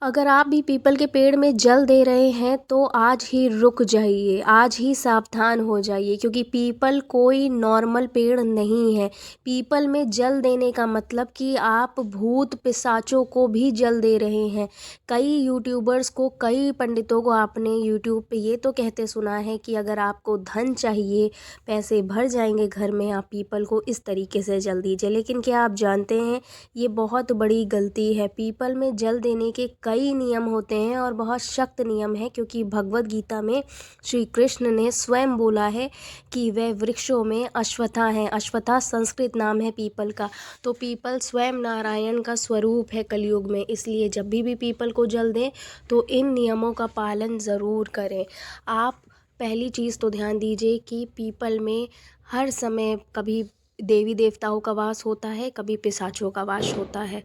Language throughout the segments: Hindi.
अगर आप भी पीपल के पेड़ में जल दे रहे हैं तो आज ही रुक जाइए, आज ही सावधान हो जाइए, क्योंकि पीपल कोई नॉर्मल पेड़ नहीं है। पीपल में जल देने का मतलब कि आप भूत पिशाचों को भी जल दे रहे हैं। कई यूट्यूबर्स को, कई पंडितों को आपने यूट्यूब पे ये तो कहते सुना है कि अगर आपको धन चाहिए, पैसे भर जाएंगे घर में, आप पीपल को इस तरीके से जल दीजिए। लेकिन क्या आप जानते हैं, ये बहुत बड़ी गलती है। पीपल में जल देने के कई नियम होते हैं और बहुत सख्त नियम है, क्योंकि भगवत गीता में श्री कृष्ण ने स्वयं बोला है कि वह वृक्षों में अश्वत्था है। अश्वत्था संस्कृत नाम है पीपल का। तो पीपल स्वयं नारायण का स्वरूप है कलयुग में, इसलिए जब भी पीपल को जल दें तो इन नियमों का पालन ज़रूर करें। आप पहली चीज़ तो ध्यान दीजिए कि पीपल में हर समय कभी देवी देवताओं का वास होता है, कभी पिशाचों का वास होता है।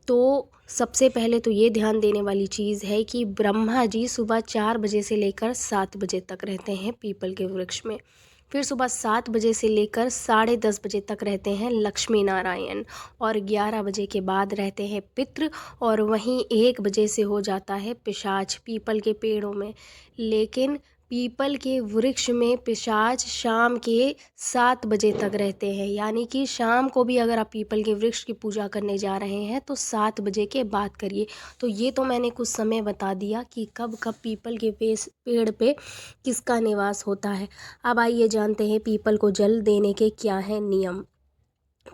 तो सबसे पहले तो ये ध्यान देने वाली चीज़ है कि ब्रह्मा जी सुबह 4 बजे से लेकर 7 बजे तक रहते हैं पीपल के वृक्ष में। फिर सुबह 7 बजे से लेकर 10:30 बजे तक रहते हैं लक्ष्मी नारायण, और 11 बजे के बाद रहते हैं पितृ, और वहीं 1 बजे से हो जाता है पिशाच पीपल के पेड़ों में। लेकिन पीपल के वृक्ष में पिशाच शाम के 7 बजे तक रहते हैं, यानी कि शाम को भी अगर आप पीपल के वृक्ष की पूजा करने जा रहे हैं तो 7 बजे के बाद करिए। तो ये तो मैंने कुछ समय बता दिया कि कब कब पीपल के पेड़ पे किसका निवास होता है। अब आइए जानते हैं पीपल को जल देने के क्या हैं नियम।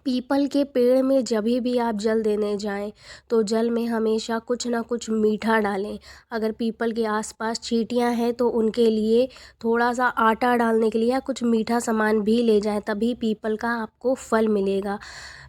पीपल के पेड़ में जब भी आप जल देने जाएं तो जल में हमेशा कुछ ना कुछ मीठा डालें। अगर पीपल के आसपास चींटियां हैं तो उनके लिए थोड़ा सा आटा डालने के लिए या कुछ मीठा सामान भी ले जाएं, तभी पीपल का आपको फल मिलेगा।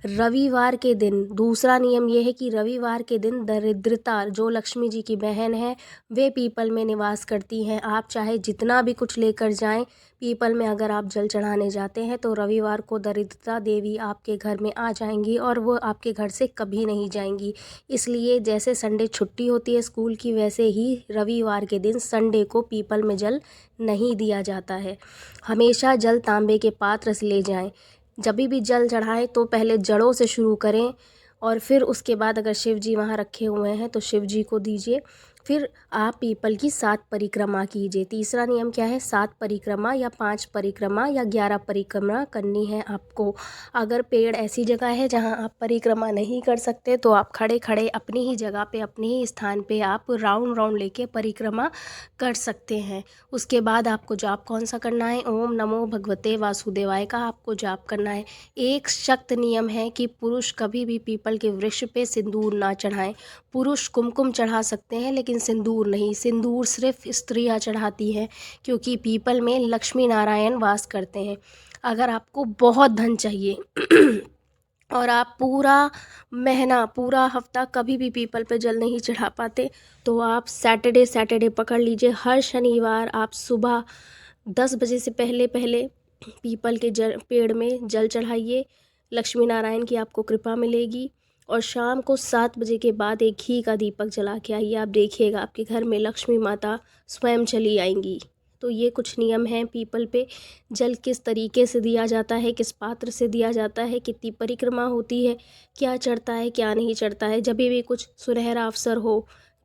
रविवार के दिन दूसरा नियम यह है कि रविवार के दिन दरिद्रता, जो लक्ष्मी जी की बहन है, वे पीपल में निवास करती हैं। आप चाहे जितना भी कुछ लेकर जाएं, पीपल में अगर आप जल चढ़ाने जाते हैं तो रविवार को दरिद्रता देवी आपके घर में आ जाएंगी और वो आपके घर से कभी नहीं जाएंगी। इसलिए जैसे संडे छुट्टी होती है स्कूल की, वैसे ही रविवार के दिन संडे को पीपल में जल नहीं दिया जाता है। हमेशा जल तांबे के पात्र से ले जाएं। जब भी जल चढ़ाएं तो पहले जड़ों से शुरू करें, और फिर उसके बाद अगर शिव जी वहाँ रखे हुए हैं तो शिव जी को दीजिए। फिर आप पीपल की 7 परिक्रमा कीजिए। तीसरा नियम क्या है, 7 परिक्रमा या 5 परिक्रमा या 11 परिक्रमा करनी है आपको। अगर पेड़ ऐसी जगह है जहां आप परिक्रमा नहीं कर सकते तो आप खड़े खड़े अपनी ही जगह पे, अपने ही स्थान पे आप राउंड राउंड लेके परिक्रमा कर सकते हैं। उसके बाद आपको जाप कौन सा करना है, ओम नमो भगवते वासुदेवाय का आपको जाप करना है। एक सख्त नियम है कि पुरुष कभी भी पीपल के वृक्ष पे सिंदूर ना चढ़ाएं। पुरुष कुमकुम चढ़ा सकते हैं लेकिन सिंदूर नहीं। सिंदूर सिर्फ स्त्रियां चढ़ाती हैं, क्योंकि पीपल में लक्ष्मी नारायण वास करते हैं। अगर आपको बहुत धन चाहिए और आप पूरा महीना, पूरा हफ्ता कभी भी पीपल पे जल नहीं चढ़ा पाते, तो आप सैटरडे पकड़ लीजिए। हर शनिवार आप सुबह 10 बजे से पहले पहले पीपल के पेड़ में जल चढ़ाइए। लक्ष्मी नारायण की आपको कृपा मिलेगी। और शाम को 7 बजे के बाद एक घी का दीपक जला के आइए, आप देखिएगा आपके घर में लक्ष्मी माता स्वयं चली आएंगी। तो ये कुछ नियम हैं। पीपल पे जल किस तरीके से दिया जाता है, किस पात्र से दिया जाता है, कितनी परिक्रमा होती है, क्या चढ़ता है क्या नहीं चढ़ता है। जब भी कुछ सुनहरा अवसर हो,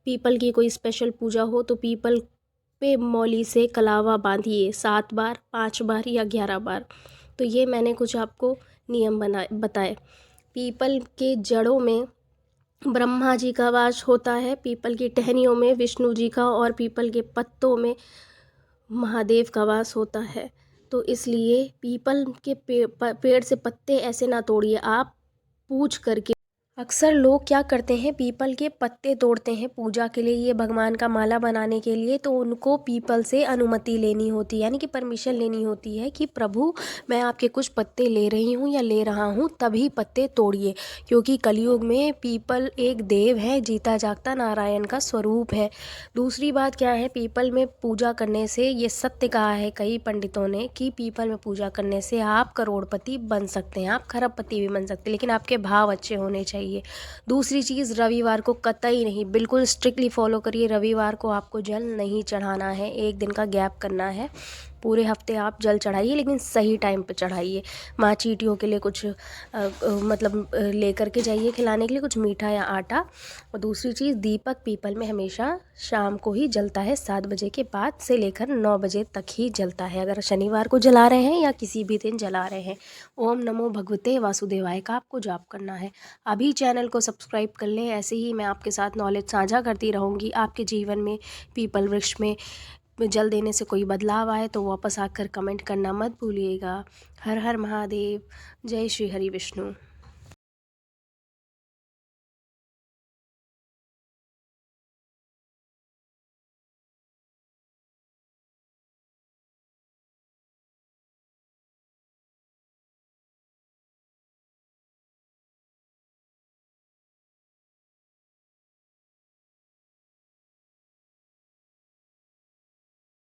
पीपल की कोई स्पेशल पूजा हो, तो पीपल पे मौली से कलावा बांधिए 7 बार, 5 बार या 11 बार। तो ये मैंने कुछ आपको नियम बताए। पीपल के जड़ों में ब्रह्मा जी का वास होता है, पीपल की टहनियों में विष्णु जी का, और पीपल के पत्तों में महादेव का वास होता है। तो इसलिए पीपल के पेड़ से पत्ते ऐसे ना तोड़िए, आप पूछ करके। अक्सर लोग क्या करते हैं, पीपल के पत्ते तोड़ते हैं पूजा के लिए, ये भगवान का माला बनाने के लिए। तो उनको पीपल से अनुमति लेनी होती है, यानी कि परमिशन लेनी होती है कि प्रभु मैं आपके कुछ पत्ते ले रही हूँ या ले रहा हूँ, तभी पत्ते तोड़िए। क्योंकि कलयुग में पीपल एक देव है, जीता जागता नारायण का स्वरूप है। दूसरी बात क्या है, पीपल में पूजा करने से, ये सत्य कहा है कई पंडितों ने कि पीपल में पूजा करने से आप करोड़पति बन सकते हैं, आप खरबपति भी बन सकते हैं, लेकिन आपके भाव अच्छे होने चाहिए। दूसरी चीज़, रविवार को कतई नहीं, बिल्कुल स्ट्रिक्टली फॉलो करिए। रविवार को आपको जल नहीं चढ़ाना है, एक दिन का गैप करना है। पूरे हफ्ते आप जल चढ़ाइए, लेकिन सही टाइम पे चढ़ाइए। माँ चींटियों के लिए कुछ मतलब लेकर के जाइए खिलाने के लिए कुछ मीठा या आटा। और दूसरी चीज़, दीपक पीपल में हमेशा शाम को ही जलता है, 7 बजे के बाद से लेकर 9 बजे तक ही जलता है। अगर शनिवार को जला रहे हैं या किसी भी दिन जला रहे हैं। ओम नमो भगवते वासुदेवाय का आपको जाप करना है। अभी चैनल को सब्सक्राइब कर लें, ऐसे ही मैं आपके साथ नॉलेज साझा करती रहूँगी। आपके जीवन में पीपल वृक्ष में जल देने से कोई बदलाव आए तो वापस आकर कमेंट करना मत भूलिएगा। हर हर महादेव। जय श्री हरि विष्णु।